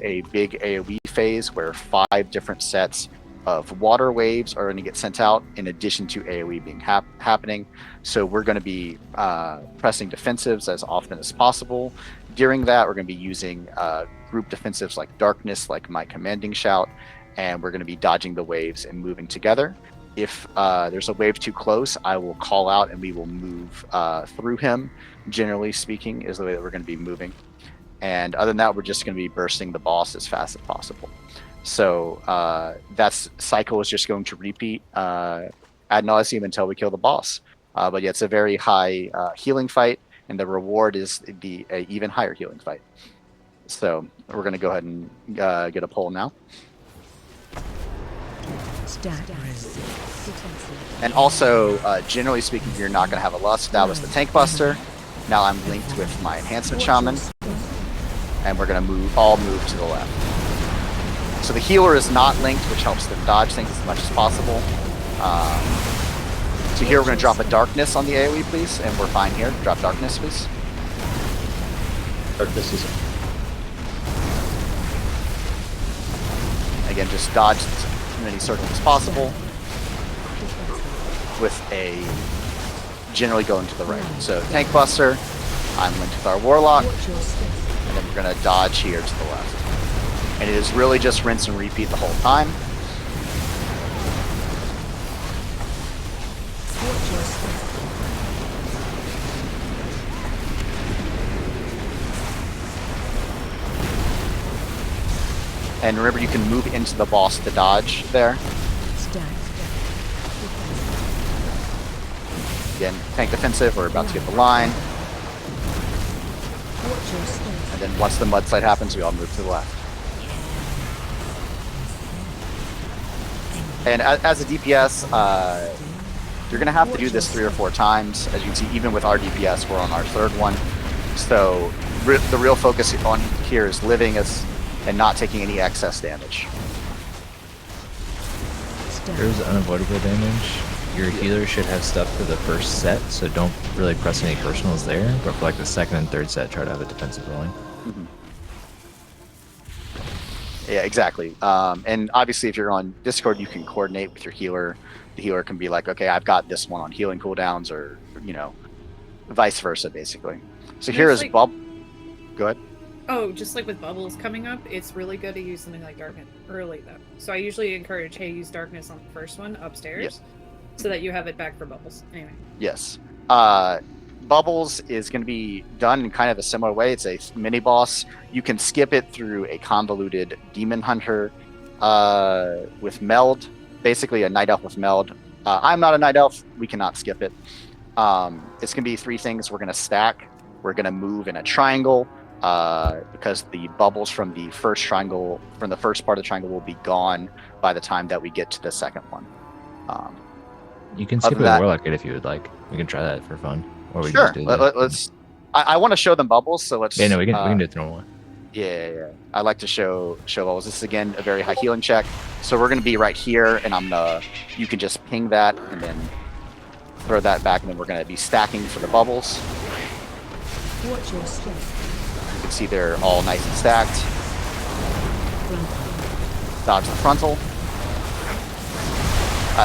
a big AoE phase where 5 different sets of water waves are going to get sent out in addition to AoE being happening. So we're going to be pressing defensives as often as possible. During that, we're going to be using group defensives like Darkness, like my commanding shout, and we're going to be dodging the waves and moving together. If there's a wave too close, I will call out and we will move through him. Generally speaking, is the way that we're going to be moving. And other than that, we're just going to be bursting the boss as fast as possible. So that's cycle is just going to repeat ad nauseum until we kill the boss. But yeah, it's a very high healing fight, and the reward is the even higher healing fight. So we're going to go ahead and get a poll now. And also, generally speaking, you're not going to have a lust. That was the tank buster. Now I'm linked with my enhancement shaman, and we're going to all move to the left. So the healer is not linked, which helps them dodge things as much as possible. So here we're going to drop a darkness on the AoE, please, and we're fine here. Drop darkness, please. Darkness is. Again, just dodge as many circles as possible with a generally going to the right. So tank buster, I'm linked with our warlock, and then we're going to dodge here to the left. And it is really just rinse and repeat the whole time. And remember, you can move into the boss to dodge there. Again, tank defensive, we're about to get the line. And then once the mudslide happens, we all move to the left. And as a DPS, you're going to have to do this 3 or 4 times. As you can see, even with our DPS, we're on our 3rd one. So the real focus on here is living and not taking any excess damage. There's unavoidable damage. Your healer should have stuff for the first set, so don't really press any personals there. But for like the 2nd and 3rd set, try to have a defensive rolling. Mm-hmm. Yeah, exactly. And obviously, if you're on Discord, you can coordinate with your healer. The healer can be like, okay, I've got this one on healing cooldowns, or vice versa, basically. So here is Bob. Go ahead. Oh, just like with bubbles coming up, it's really good to use something like darkness early though. So I usually encourage, hey, use darkness on the first one upstairs, so that you have it back for bubbles. Anyway. Yes. Bubbles is going to be done in kind of a similar way. It's a mini boss. You can skip it through a convoluted demon hunter with meld, basically a night elf with meld. I'm not a night elf. We cannot skip it. It's going to be 3 things. We're going to stack. We're going to move in a triangle. Because the bubbles from the first triangle, from the first part of the triangle, will be gone by the time that we get to the 2nd one. You can skip a warlock if you would like. We can try that for fun. Or we sure. Can just do let's. I want to show them bubbles, so let's. Yeah, no, we can do it through one. Yeah. I like to show bubbles. This is again a very high healing check. So we're gonna be right here, and you can just ping that and then throw that back, and then we're gonna be stacking for the bubbles. Watch your step. You can see they're all nice and stacked. Dodge the frontal.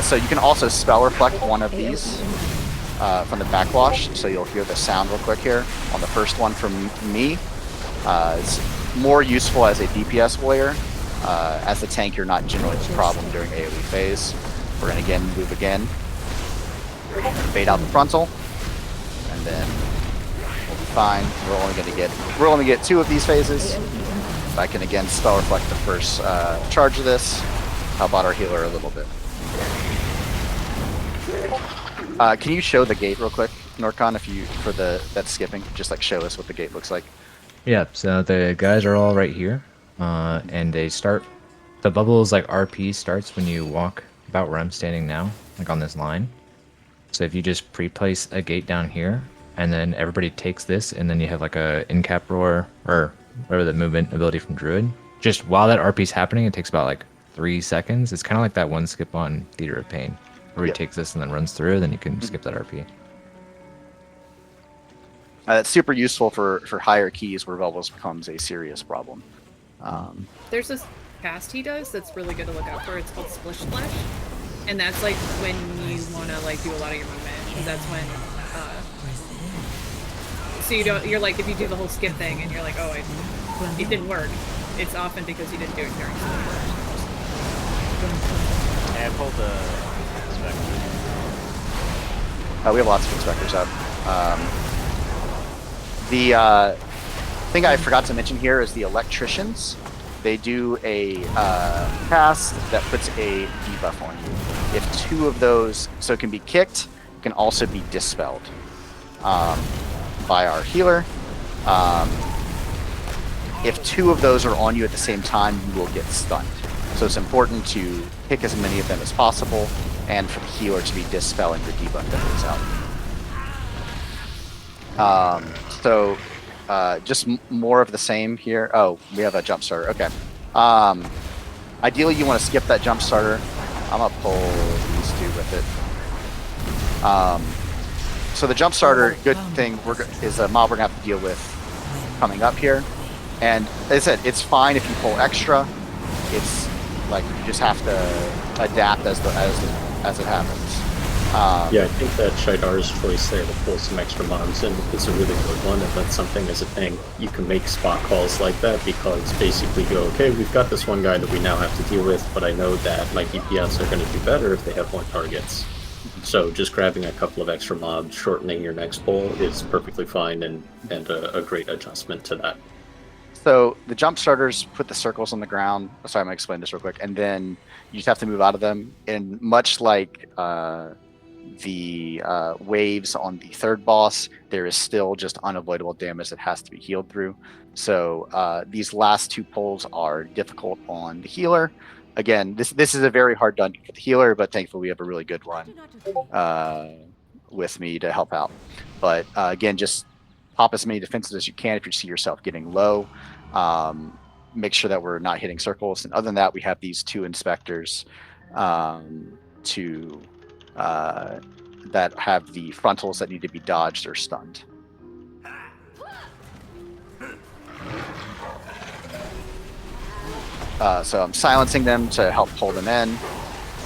So you can also spell reflect one of these from the backwash, so you'll hear the sound real quick here on the first one from me. It's more useful as a DPS warrior. As a tank, you're not generally a problem during AoE phase. We're going to move again. Bait out the frontal, and then we'll be fine. We're only get 2 of these phases. If I can again spell reflect the first charge of this, help out our healer a little bit. Can you show the gate real quick, Norcon, for that skipping? Just like show us what the gate looks like. Yeah, so the guys are all right here, and they start. The bubbles like RP starts when you walk about where I'm standing now, like on this line. So if you just pre-place a gate down here, and then everybody takes this, and then you have like a in-cap roar or whatever the movement ability from Druid. Just while that RP is happening, it takes about like 3 seconds. It's kind of like that one skip on Theater of Pain, where he takes this and then runs through, then you can skip that RP. That's super useful for higher keys where bubbles becomes a serious problem. There's this cast he does that's really good to look out for. It's called Splish Splash, and that's like when you want to like do a lot of your movement, because that's when. So you don't. You're like if you do the whole skip thing, and you're like, oh, it didn't work. It's often because you didn't do it during. Yeah, I pulled the inspector. We have lots of inspectors up. The thing I forgot to mention here is the electricians. They do a cast that puts a debuff on you. If 2 of those, so it can be kicked, it can also be dispelled by our healer. If 2 of those are on you at the same time, you will get stunned. So it's important to pick as many of them as possible, and for the healer to be dispelling the debuff that goes out. Just more of the same here. Oh, we have a jump starter. Okay. Ideally, you want to skip that jump starter. I'm gonna pull these 2 with it. So the jump starter, good thing is a mob we're gonna have to deal with coming up here. And as I said, it's fine if you pull extra. It's like you just have to adapt as it happens. Yeah, I think that Shidar's choice there to pull some extra mobs in is a really good one. If that's something as a thing, you can make spot calls like that because basically go, okay, we've got this one guy that we now have to deal with, but I know that my DPS are going to do better if they have more targets. So just grabbing a couple of extra mobs, shortening your next pull is perfectly fine and a great adjustment to that. So the jump starters put the circles on the ground. Sorry, I'm gonna explain this real quick, and then you just have to move out of them. And much like the waves on the 3rd boss, there is still just unavoidable damage that has to be healed through. So these last 2 pulls are difficult on the healer. Again, this is a very hard dungeon for the healer, but thankfully we have a really good one with me to help out. But again, just pop as many defenses as you can if you see yourself getting low. Make sure that we're not hitting circles. And other than that, we have these 2 inspectors that have the frontals that need to be dodged or stunned. So I'm silencing them to help pull them in,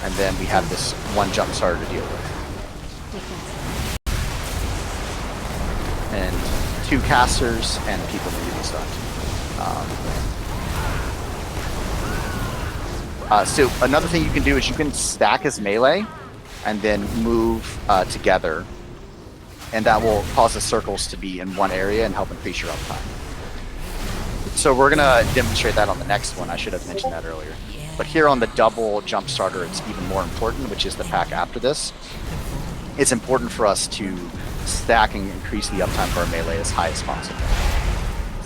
and then we have this 1 jump starter to deal with. And 2 casters and people need to be stunned. So another thing you can do is you can stack as melee and then move together, and that will cause the circles to be in one area and help increase your uptime. So we're gonna demonstrate that on the next one. I should have mentioned that earlier. But here on the double jump starter, it's even more important, which is the pack after this. It's important for us to stack and increase the uptime for our melee as high as possible.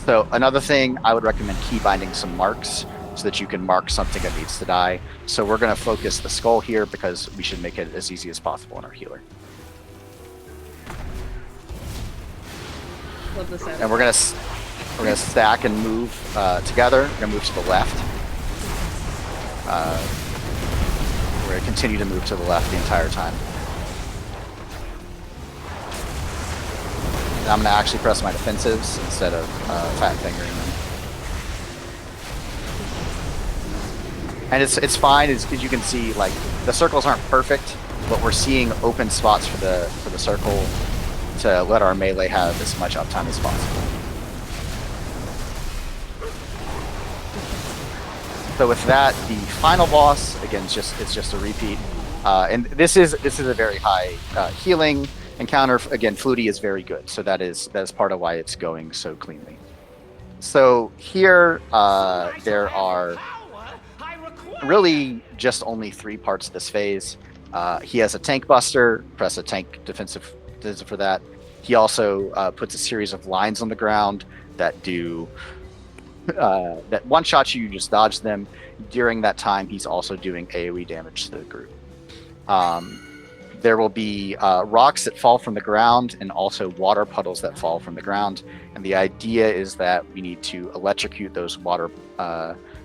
So another thing, I would recommend key binding some marks so that you can mark something that needs to die. So we're going to focus the skull here because we should make it as easy as possible on our healer. Love this. And we're gonna stack and move together. We're gonna move to the left. We're gonna continue to move to the left the entire time. And I'm gonna actually press my defensives instead of fat fingering them. And it's fine, as you can see, like the circles aren't perfect, but we're seeing open spots for the circle to let our melee have as much uptime as possible. So with that, the final boss, again, it's just a repeat. And this is a very high healing encounter. Again, Flutie is very good, so that is part of why it's going so cleanly. So here there are really just only 3 parts of this phase. He has a tank buster, press a tank defensive for that. He also puts a series of lines on the ground that do that one-shot you just dodge them. During that time, he's also doing AoE damage to the group. There will be rocks that fall from the ground and also water puddles that fall from the ground. And the idea is that we need to electrocute those water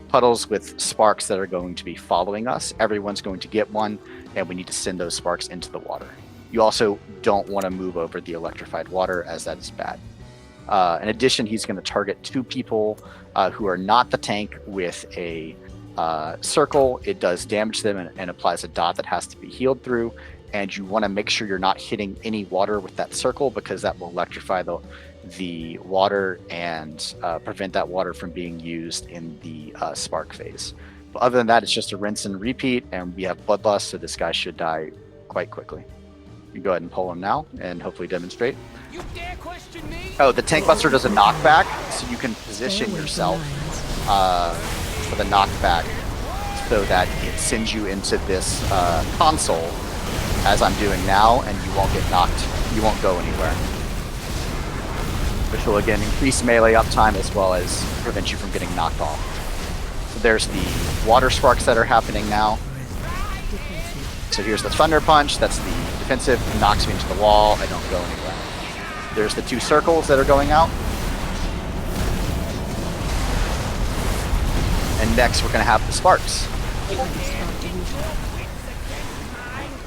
puddles with sparks that are going to be following us. Everyone's going to get one, and we need to send those sparks into the water. You also don't want to move over the electrified water, as that is bad. In addition, he's going to target 2 people who are not the tank with a circle. It does damage to them and applies a dot that has to be healed through. And you want to make sure you're not hitting any water with that circle, because that will electrify the water and prevent that water from being used in the spark phase. But other than that, it's just a rinse and repeat, and we have Bloodlust, so this guy should die quite quickly. You can go ahead and pull him now and hopefully demonstrate. You dare question me? Oh, the Tank Buster does a knockback, so you can position yourself for the knockback so that it sends you into this console, as I'm doing now, and you won't get knocked. You won't go anywhere. Which will again increase melee uptime as well as prevent you from getting knocked off. So there's the water sparks that are happening now. So here's the Thunder Punch, that's the defensive, it knocks me into the wall, I don't go anywhere. There's the 2 circles that are going out. And next we're going to have the sparks.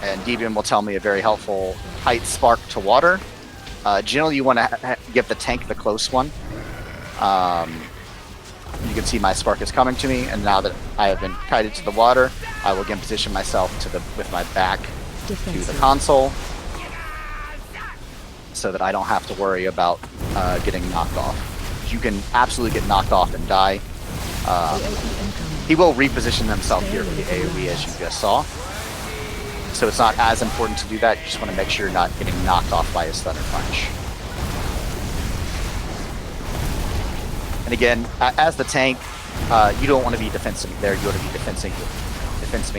And Devian will tell me a very helpful height spark to water. Generally you want to give the tank the close one. You can see my spark is coming to me, and now that I have been kited to the water, I will again position myself with my back to the console, so that I don't have to worry about getting knocked off. You can absolutely get knocked off and die. He will reposition himself here for the AoE, as you just saw. So it's not as important to do that. You just want to make sure you're not getting knocked off by his Thunder Punch. And again, as the tank, you don't want to be defensive there. You want to be defensing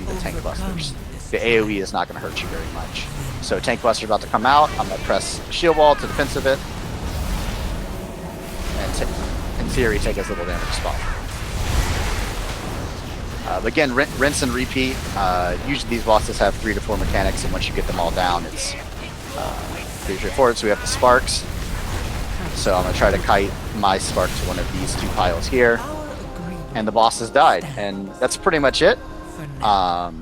the Tank Busters. The AoE is not going to hurt you very much. So Tank Buster about to come out. I'm going to press Shield Wall to defensive it. And in theory, take as little damage as possible. Again, rinse and repeat. Usually these bosses have 3 to 4 mechanics, and once you get them all down, it's pretty straightforward. So we have the sparks. So I'm going to try to kite my spark to one of these 2 piles here. And the boss has died. And that's pretty much it.